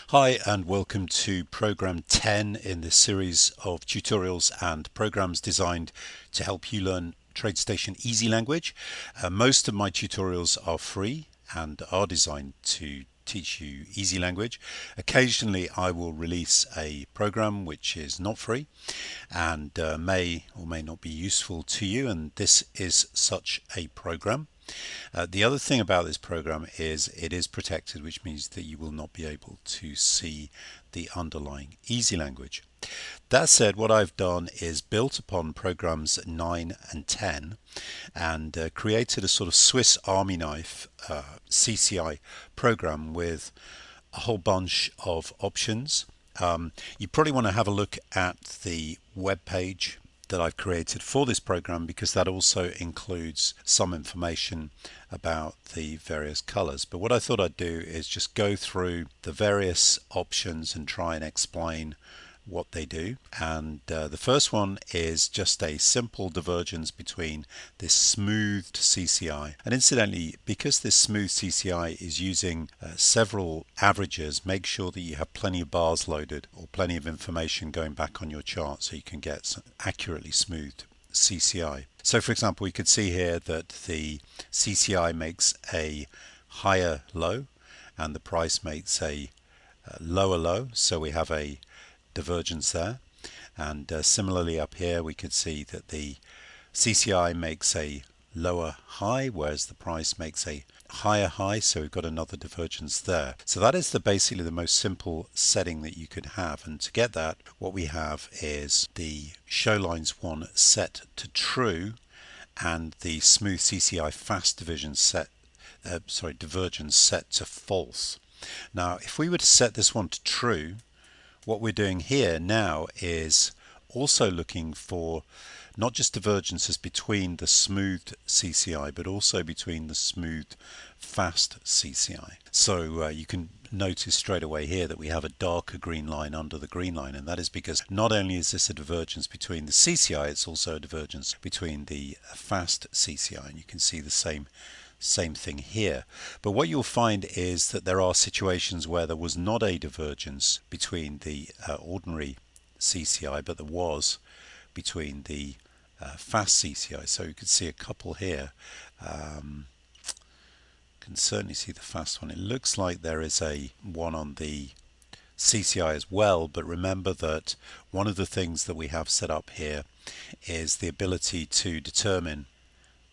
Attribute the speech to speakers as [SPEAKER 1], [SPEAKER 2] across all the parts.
[SPEAKER 1] Hi and welcome to program 10 in this series of tutorials and programs designed to help you learn TradeStation Easy Language. Most of my tutorials are free and are designed to teach you easy language. Occasionally I will release a program which is not free and may or may not be useful to you, and this is such a program. The other thing about this program is it is protected, which means that you will not be able to see the underlying easy language. That said, what I've done is built upon programs 9 and 10 and created a sort of Swiss Army knife CCI program with a whole bunch of options. You probably want to have a look at the web page that I've created for this program, because that also includes some information about the various colors. But what I thought I'd do is just go through the various options and try and explain what they do. And the first one is just a simple divergence between this smoothed CCI. And incidentally, because this smooth CCI is using several averages, make sure that you have plenty of bars loaded or plenty of information going back on your chart so you can get some accurately smoothed CCI. So for example, we could see here that the CCI makes a higher low and the price makes a lower low, so we have a divergence there. And similarly up here we could see that the CCI makes a lower high whereas the price makes a higher high, so we've got another divergence there. So that is basically the most simple setting that you could have, and to get that, what we have is the show lines one set to true and the smooth CCI fast divergence set to false. Now if we were to set this one to true, what we're doing here now is also looking for not just divergences between the smoothed CCI but also between the smoothed fast CCI. So you can notice straight away here that we have a darker green line under the green line, and that is because not only is this a divergence between the CCI, it's also a divergence between the fast CCI, and you can see the same thing here. But what you'll find is that there are situations where there was not a divergence between the ordinary CCI, but there was between the fast CCI. So you can see a couple here. Can certainly see the fast one. It looks like there is a one on the CCI as well, but remember that one of the things that we have set up here is the ability to determine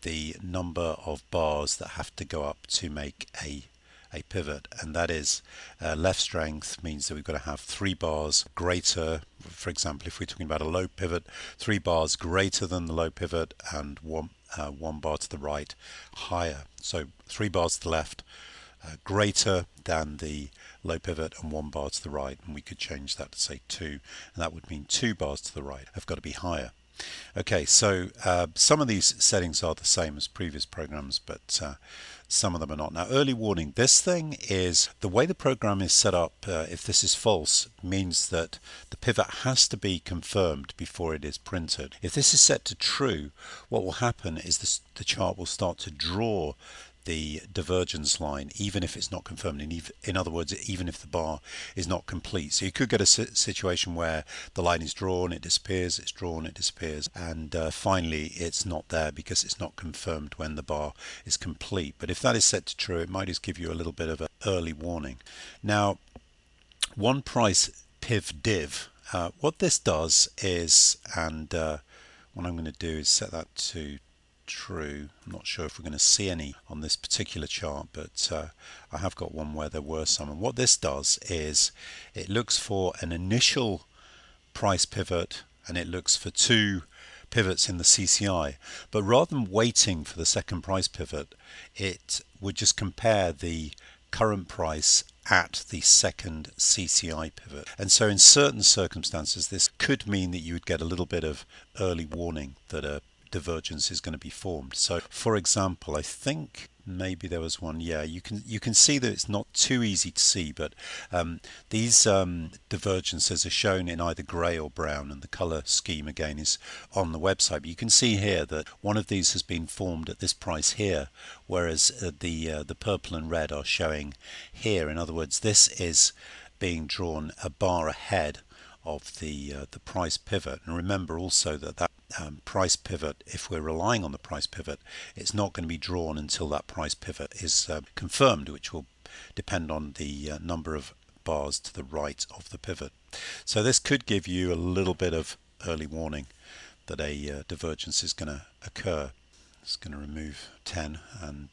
[SPEAKER 1] the number of bars that have to go up to make a pivot, and that is left strength means that we've got to have 3 bars greater. For example, if we're talking about a low pivot, 3 bars greater than the low pivot and one bar to the right higher. So 3 bars to the left greater than the low pivot and 1 bar to the right, and we could change that to say 2, and that would mean 2 bars to the right have got to be higher. Okay, so some of these settings are the same as previous programs, but some of them are not. Now, early warning, this thing is the way the program is set up. If this is false, means that the pivot has to be confirmed before it is printed. If this is set to true, what will happen is the chart will start to draw the divergence line even if it's not confirmed. In other words, even if the bar is not complete. So you could get a situation where the line is drawn, it disappears, it's drawn, it disappears, and finally it's not there because it's not confirmed when the bar is complete. But if that is set to true, it might just give you a little bit of an early warning. Now, one price piv div, what this does is, and what I'm going to do is set that to true. I'm not sure if we're going to see any on this particular chart, but I have got one where there were some. And what this does is it looks for an initial price pivot and it looks for 2 pivots in the CCI, but rather than waiting for the second price pivot, it would just compare the current price at the second CCI pivot. And so in certain circumstances this could mean that you would get a little bit of early warning that a divergence is going to be formed. So for example, I think maybe there was one, yeah, you can see that it's not too easy to see, but these divergences are shown in either grey or brown, and the color scheme again is on the website. But you can see here that one of these has been formed at this price here, whereas the purple and red are showing here. In other words, this is being drawn a bar ahead of the price pivot. And remember also that price pivot, if we're relying on the price pivot, it's not going to be drawn until that price pivot is confirmed, which will depend on the number of bars to the right of the pivot. So this could give you a little bit of early warning that a divergence is going to occur. It's going to remove 10 and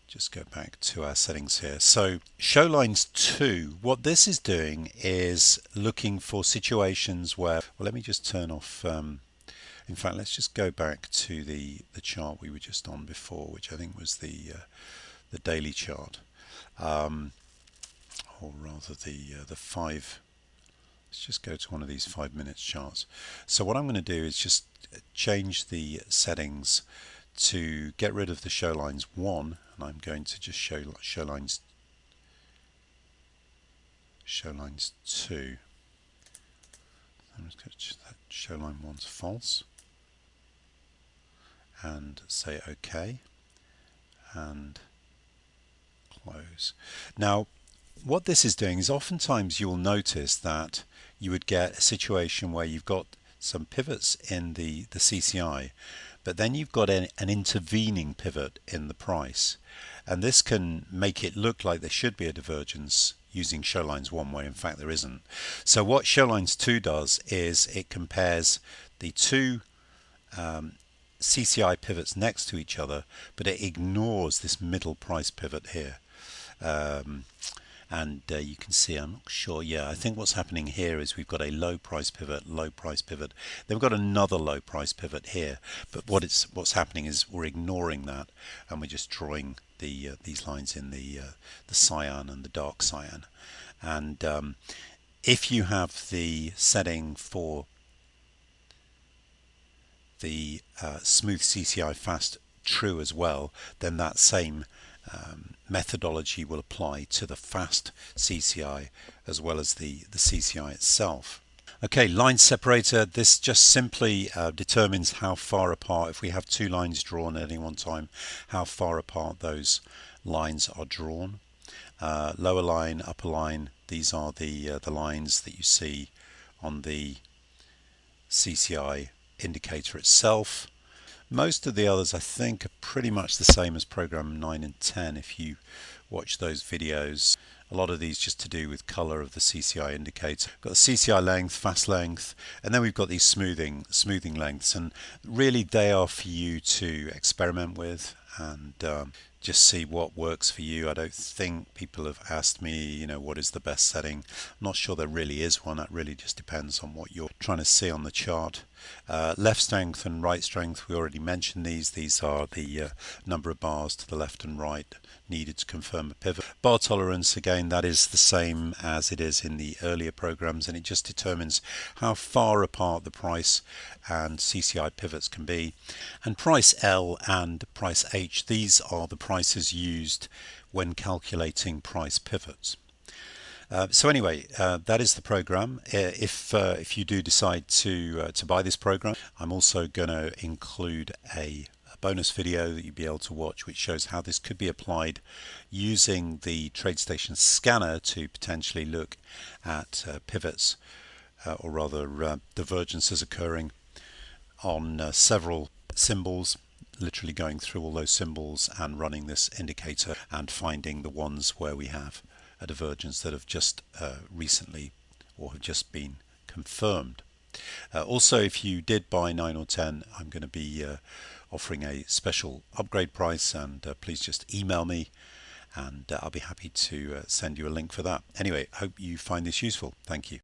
[SPEAKER 1] just go back to our settings here. So show lines 2, what this is doing is looking for situations where, well, let me just turn off, in fact, let's just go back to the chart we were just on before, which I think was the daily chart, or rather the 5. Let's just go to one of these 5 minutes charts. So what I'm going to do is just change the settings to get rid of the show lines 1, and I'm going to just show lines 2. I'm just going to that show line 1's false and say OK and close. Now what this is doing is oftentimes you'll notice that you would get a situation where you've got some pivots in the CCI, but then you've got an intervening pivot in the price, and this can make it look like there should be a divergence using show lines 1 where in fact there isn't. So what show lines 2 does is it compares the two CCI pivots next to each other, but it ignores this middle price pivot here. And you can see, I'm not sure, yeah, I think what's happening here is we've got a low price pivot, then we've got another low price pivot here, but what's happening is we're ignoring that and we're just drawing these lines in the cyan and the dark cyan. And if you have the setting for the smooth CCI fast true as well, then that same methodology will apply to the fast CCI as well as the CCI itself. Okay, line separator, this just simply determines how far apart, if we have two lines drawn at any one time, how far apart those lines are drawn. Lower line, upper line, these are the lines that you see on the CCI indicator itself. Most of the others I think are pretty much the same as program 9 and 10 if you watch those videos. A lot of these just to do with color of the CCI indicator. Got the CCI length, fast length, and then we've got these smoothing lengths, and really they are for you to experiment with and just see what works for you. I don't think people have asked me, you know, what is the best setting. I'm not sure there really is one. That really just depends on what you're trying to see on the chart. Left strength and right strength, we already mentioned these. These are the number of bars to the left and right needed to confirm a pivot. Bar tolerance, again, that is the same as it is in the earlier programs, and it just determines how far apart the price and CCI pivots can be. And price L and price H, these are the prices used when calculating price pivots. So anyway, that is the program. If you do decide to buy this program, I'm also going to include a bonus video that you'll be able to watch, which shows how this could be applied using the TradeStation scanner to potentially look at pivots, or rather divergences occurring on several symbols, literally going through all those symbols and running this indicator and finding the ones where we have a divergence that have just recently or have just been confirmed. Also, if you did buy 9 or 10, I'm going to be offering a special upgrade price, and please just email me and I'll be happy to send you a link for that. Anyway, hope you find this useful. Thank you.